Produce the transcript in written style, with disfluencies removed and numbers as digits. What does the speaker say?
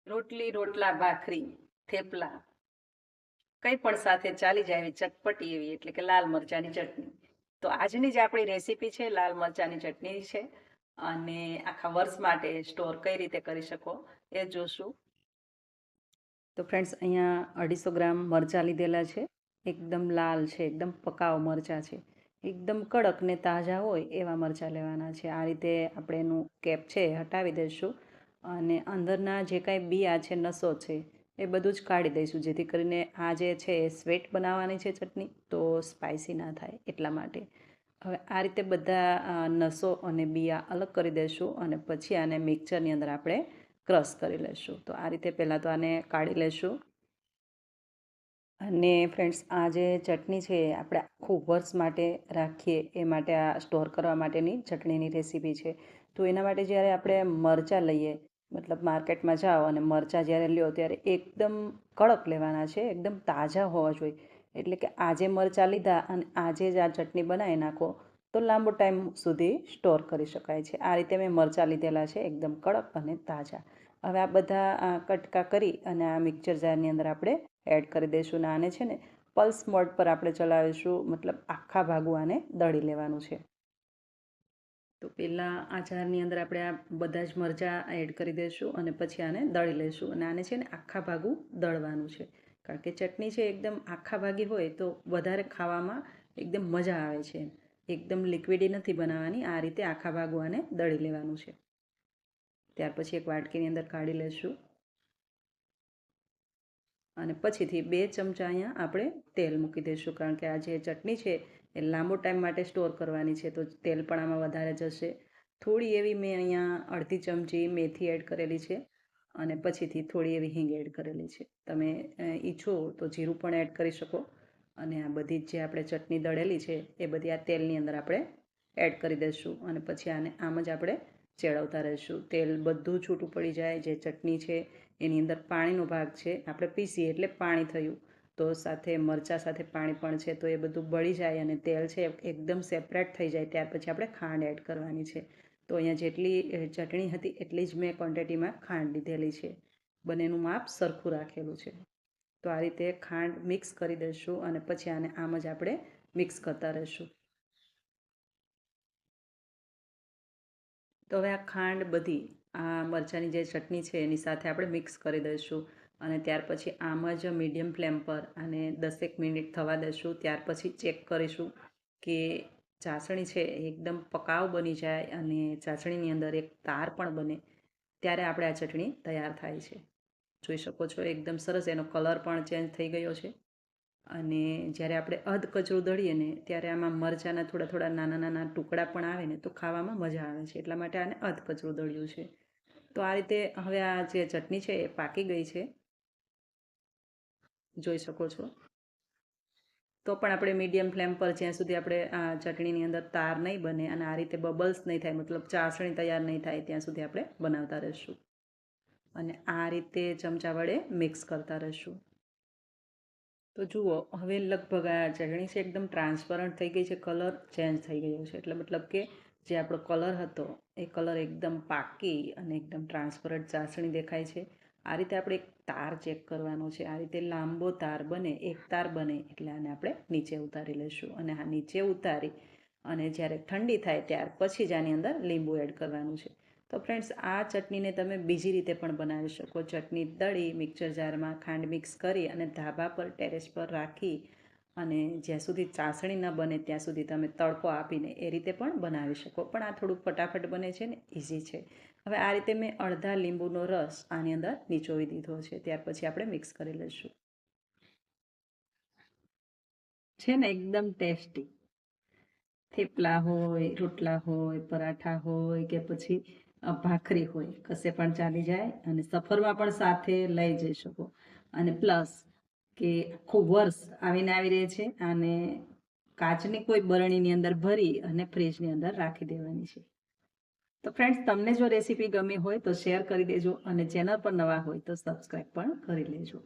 રોટલી, રોટલા, ભાખરી, થેપલા કંઈ પણ સાથે ચાલી જાય એવી ચટપટી એવી એટલે કે લાલ મરચાંની ચટણી. તો આજની જે આપણી રેસીપી છે લાલ મરચાંની ચટણી છે અને આખા વર્ષ માટે સ્ટોર કઈ રીતે કરી શકો એ જોશું. તો ફ્રેન્ડ્સ અહીંયા 250 ગ્રામ મરચાં લીધેલા છે. એકદમ લાલ છે, એકદમ પકાવ મરચાં છે. એકદમ કડક ને તાજા હોય એવા મરચાં લેવાના છે. આ રીતે આપણે એનું કેપ છે એ હટાવી દઈશું અને અંદરના જે કાંઈ બિયા છે, નસો છે, એ બધું જ કાઢી દઈશું, જેથી કરીને આ જે છે એ સ્વેટ બનાવવાની છે ચટણી, તો સ્પાઇસી ના થાય એટલા માટે. હવે આ રીતે બધા નસો અને બિયા અલગ કરી દઈશું અને પછી આને મિક્સરની અંદર આપણે ક્રશ કરી લઈશું. તો આ રીતે પહેલાં તો આને કાઢી લઈશું. અને ફ્રેન્ડ્સ આ જે ચટણી છે એ આપણે આખું વર્ષ માટે રાખીએ એ માટે આ સ્ટોર કરવા માટેની ચટણીની રેસીપી છે. તો એના માટે જ્યારે આપણે મરચાં લઈએ, મતલબ માર્કેટમાં જાઓ અને મરચાં જ્યારે લ્યો ત્યારે એકદમ કડક લેવાના છે, એકદમ તાજા હોવા જોઈએ. એટલે કે આજે મરચાં લીધા અને આજે જ આ ચટણી બનાવી નાખો તો લાંબો ટાઈમ સુધી સ્ટોર કરી શકાય છે. આ રીતે મેં મરચાં લીધેલા છે, એકદમ કડક અને તાજા. હવે આ બધા કટકા કરી અને આ મિક્સર જારની અંદર આપણે એડ કરી દઈશું અને આને છે ને પલ્સ મોડ પર આપણે ચલાવીશું, મતલબ આખા ભાગું આને દળી લેવાનું છે. તો પહેલાં આ જારની અંદર આપણે આ બધા જ મરચાં એડ કરી દઈશું અને પછી આને દળી લઈશું અને આને છે ને આખા ભાગું દળવાનું છે, કારણ કે ચટણી છે એકદમ આખા ભાગી હોય તો વધારે ખાવામાં એકદમ મજા આવે છે. એકદમ લિક્વિડી નથી બનાવવાની, આ રીતે આખા ભાગું આને દળી લેવાનું છે. ત્યાર પછી એક વાટકીની અંદર કાઢી લઈશું અને પછીથી 2 ચમચા અહીંયા આપણે તેલ મૂકી દઈશું, કારણ કે આ જે ચટણી છે એ લાંબો ટાઈમ માટે સ્ટોર કરવાની છે, તો તેલ પણ આમાં વધારે જશે. થોડી એવી મેં અહીંયા અડધી ચમચી મેથી એડ કરેલી છે અને પછીથી થોડી એવી હિંગ એડ કરેલી છે. તમે ઈચ્છો તો જીરું પણ એડ કરી શકો. અને આ બધી જે આપણે ચટણી દળેલી છે એ બધી આ તેલની અંદર આપણે એડ કરી દઈશું અને પછી આને આમ જ આપણે ચેડવતા રહીશું. તેલ બધું છૂટું પડી જાય. જે ચટણી છે એની અંદર પાણીનો ભાગ છે, આપણે પીસીએ એટલે પાણી થયું, તો સાથે મરચાં સાથે પાણી પણ છે, તો એ બધું બળી જાય અને તેલ છે એકદમ સેપરેટ થઈ જાય ત્યાર પછી આપણે ખાંડ એડ કરવાની છે. તો અહીંયા જેટલી ચટણી હતી એટલી જ મેં ક્વોન્ટિટીમાં ખાંડ લીધેલી છે. બંનેનું માપ સરખું રાખેલું છે. તો આ રીતે ખાંડ મિક્સ કરી દઈશું અને પછી આને આમ જ આપણે મિક્સ કરતા રહીશું. તો હવે આ ખાંડ બધી આ મરચાંની જે ચટણી છે એની સાથે આપણે મિક્સ કરી દઈશું અને ત્યાર પછી આમ જ મીડિયમ ફ્લેમ પર આને 10 મિનિટ થવા દઈશું. ત્યાર પછી ચેક કરીશું કે ચાસણી છે એકદમ પકાવ બની જાય અને ચાસણીની અંદર એક તાર પણ બને, ત્યારે આપણે આ ચટણી તૈયાર થાય છે. જોઈ શકો છો એકદમ સરસ એનો કલર પણ ચેન્જ થઈ ગયો છે. અને જ્યારે આપણે અધકચરું દળીએ ને ત્યારે આમાં મરચાંના થોડા થોડા નાના નાના ટુકડા પણ આવે ને તો ખાવામાં મજા આવે છે, એટલા માટે આને અધકચરું દળ્યું છે. તો આ રીતે હવે આ જે ચટણી છે એ પાકી ગઈ છે, જોઈ શકો છો. તો પણ આપણે મીડિયમ ફ્લેમ પર જ્યાં સુધી આપણે આ ચટણીની અંદર તાર નહીં બને અને આ રીતે બબલ્સ નહીં થાય, મતલબ ચાસણી તૈયાર નહીં થાય, ત્યાં સુધી આપણે બનાવતા રહીશું અને આ રીતે ચમચા વડે મિક્સ કરતા રહીશું. તો જુઓ હવે લગભગ આ ચટણી છે એકદમ ટ્રાન્સપરન્ટ થઈ ગઈ છે, કલર ચેન્જ થઈ ગયો છે, એટલે મતલબ કે જે આપણો કલર હતો એ કલર એકદમ પાકી અને એકદમ ટ્રાન્સપરન્ટ ચાસણી દેખાય છે. આ રીતે આપણે એક તાર ચેક કરવાનો છે. આ રીતે લાંબો તાર બને, એક તાર બને એટલે આને આપણે નીચે ઉતારી લઈશું અને આ નીચે ઉતારી અને જ્યારે ઠંડી થાય ત્યાર પછી જ આની અંદર લીંબુ એડ કરવાનું છે. તો ફ્રેન્ડ્સ આ ચટણીને તમે બીજી રીતે પણ બનાવી શકો. ચટણી દળી મિક્સર જારમાં ખાંડ મિક્સ કરી અને ધાબા પર ટેરેસ પર રાખી અને જ્યાં સુધી ચાસણી ન બને ત્યાં સુધી તમે તડકો આપીને એ રીતે પણ બનાવી શકો. પણ આ થોડુંક ફટાફટ બને છે ને ઇઝી છે. હવે આ રીતે મેં અડધા લીંબુનો રસ આની અંદર નીચોવી દીધો છે. ત્યાર પછી આપણે મિક્સ કરી લઈશું. છે ને એકદમ ટેસ્ટી. થેપલા હોય, રોટલા હોય, પરાઠા હોય કે પછી ભાખરી હોય, કશે પણ ચાલી જાય અને સફરમાં પણ સાથે લઈ જઈ શકો. અને પ્લસ કે આખું વર્ષ આવીને આવી રહે છે અને કાચની કોઈ બરણીની અંદર ભરી અને ફ્રીજની અંદર રાખી દેવાની છે. તો ફ્રેન્ડ્સ તમને જો રેસીપી ગમી હોય તો શેર કરી દેજો અને ચેનલ પર નવા હોય તો સબસ્ક્રાઈબ પણ કરી લેજો.